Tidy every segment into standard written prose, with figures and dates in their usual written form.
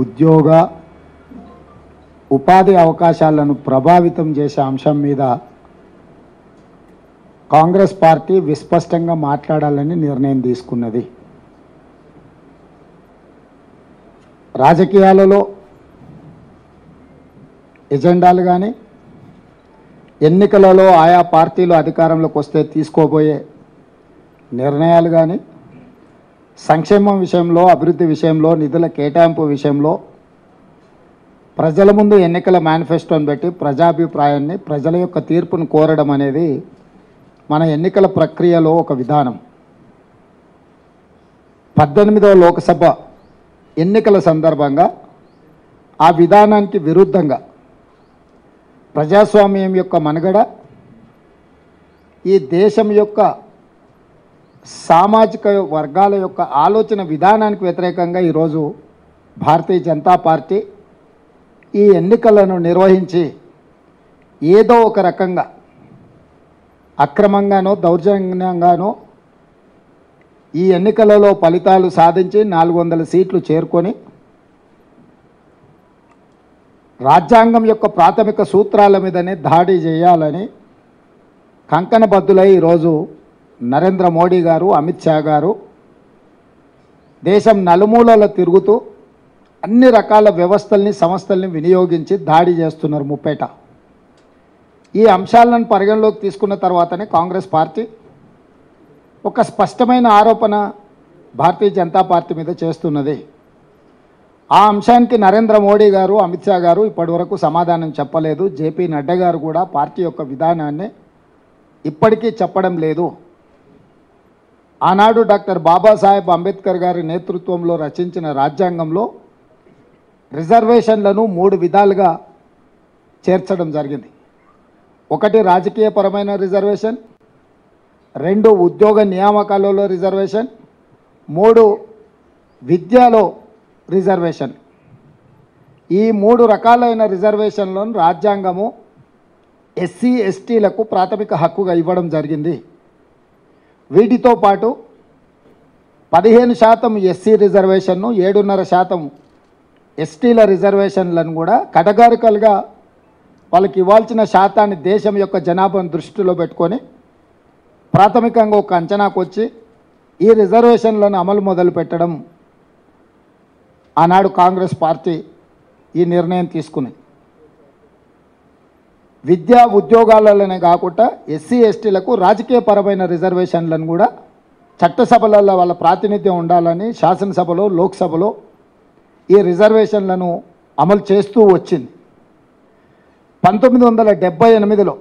ఉద్యోగ ఉపాధి అవకాశాలను ప్రభావితం చేసే అంశం మీద కాంగ్రెస్ పార్టీ విస్పష్టంగా మాట్లాడాలని నిర్ణయం తీసుకున్నది. రాజకీయాలలో ఎజెండాలు కానీ ఎన్నికలలో ఆయా పార్టీలు అధికారంలోకి వస్తే తీసుకోబోయే నిర్ణయాలు కానీ సంక్షేమం విషయంలో, అభివృద్ధి విషయంలో, నిధుల కేటాయింపు విషయంలో ప్రజల ముందు ఎన్నికల మేనిఫెస్టోని పెట్టి ప్రజాభిప్రాయాన్ని, ప్రజల యొక్క తీర్పును కోరడం అనేది మన ఎన్నికల ప్రక్రియలో ఒక విధానం. 18వ లోక్సభ ఎన్నికల సందర్భంగా ఆ విధానానికి విరుద్ధంగా ప్రజాస్వామ్యం యొక్క మనుగడ, ఈ దేశం యొక్క సామాజిక వర్గాల యొక్క ఆలోచన విధానానికి వ్యతిరేకంగా ఈరోజు భారతీయ జనతా పార్టీ ఈ ఎన్నికలను నిర్వహించి ఏదో ఒక రకంగా అక్రమంగానో దౌర్జన్యంగానో ఈ ఎన్నికలలో ఫలితాలు సాధించి 400 సీట్లు చేరుకొని రాజ్యాంగం యొక్క ప్రాథమిక సూత్రాల మీదనే దాడి చేయాలని కంకణబద్దులై ఈరోజు నరేంద్ర మోడీ గారు, అమిత్ షా గారు దేశం నలుమూలల తిరుగుతూ అన్ని రకాల వ్యవస్థల్ని, సంస్థల్ని వినియోగించి దాడి చేస్తున్నారు ముప్పేట. ఈ అంశాలను పరిగణలోకి తీసుకున్న తర్వాతనే కాంగ్రెస్ పార్టీ ఒక స్పష్టమైన ఆరోపణ భారతీయ జనతా పార్టీ మీద చేస్తున్నది. ఆ అంశానికి నరేంద్ర మోడీ గారు, అమిత్ షా గారు ఇప్పటివరకు సమాధానం చెప్పలేదు. జేపీ నడ్డా గారు కూడా పార్టీ యొక్క విధానాన్ని ఇప్పటికీ చెప్పడం లేదు. ఆనాడు డాక్టర్ బాబాసాహెబ్ అంబేద్కర్ గారి నేతృత్వంలో రచించిన రాజ్యాంగంలో రిజర్వేషన్లను 3 విధాలుగా చేర్చడం జరిగింది. 1 రాజకీయపరమైన రిజర్వేషన్, 2 ఉద్యోగ నియామకాలలో రిజర్వేషన్, 3 విద్యలో రిజర్వేషన్. ఈ 3 రకాలైన రిజర్వేషన్లను రాజ్యాంగము ఎస్సీ ఎస్టీలకు ప్రాథమిక హక్కుగా ఇవ్వడం జరిగింది. వీటితో పాటు 15% ఎస్సీ రిజర్వేషన్ను, 7.5% ఎస్టీల రిజర్వేషన్లను కూడా కేటగారికల్గా వాళ్ళకి ఇవ్వాల్సిన శాతాన్ని దేశం యొక్క జనాభాను దృష్టిలో పెట్టుకొని ప్రాథమికంగా ఒక అంచనాకు వచ్చి ఈ రిజర్వేషన్లను అమలు మొదలు పెట్టడం ఆనాడు కాంగ్రెస్ పార్టీ ఈ నిర్ణయం తీసుకుంది. విద్యా ఉద్యోగాలలోనే కాకుండా ఎస్సీ ఎస్టీలకు రాజకీయపరమైన రిజర్వేషన్లను కూడా చట్టసభలలో వాళ్ళ ప్రాతినిధ్యం ఉండాలని శాసనసభలో, లోక్సభలో ఈ రిజర్వేషన్లను అమలు చేస్తూ వచ్చింది. 1978లో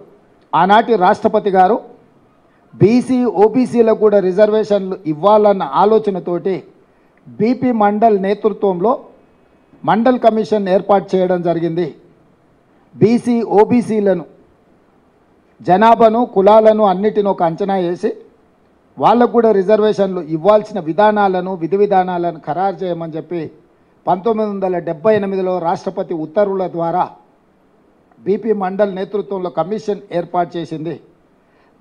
ఆనాటి రాష్ట్రపతి గారు బీసీ, ఓబీసీలకు కూడా రిజర్వేషన్లు ఇవ్వాలన్న ఆలోచనతోటి బీపీ మండల్ నేతృత్వంలో మండల్ కమిషన్ ఏర్పాటు చేయడం జరిగింది. బీసీ, ఓబీసీలను, జనాభాను, కులాలను అన్నిటిని ఒక అంచనా వేసి వాళ్ళకు కూడా రిజర్వేషన్లు ఇవ్వాల్సిన విధానాలను, విధి విధానాలను ఖరారు చేయమని చెప్పి 1978లో రాష్ట్రపతి ఉత్తర్వుల ద్వారా బీపీ మండల్ నేతృత్వంలో కమిషన్ ఏర్పాటు చేసింది.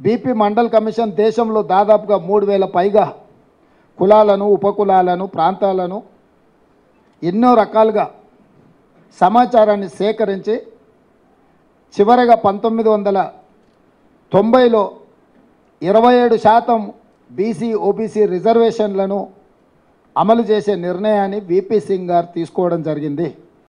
బీపీ మండల్ కమిషన్ దేశంలో దాదాపుగా 3000 పైగా కులాలను, ఉపకులాలను, ప్రాంతాలను ఎన్నో రకాలుగా సమాచారాన్ని సేకరించి చివరగా 1990లో 27% బీసీ, ఓబీసీ రిజర్వేషన్లను అమలు చేసే నిర్ణయాన్ని వీపీ సింగ్ గారు తీసుకోవడం జరిగింది.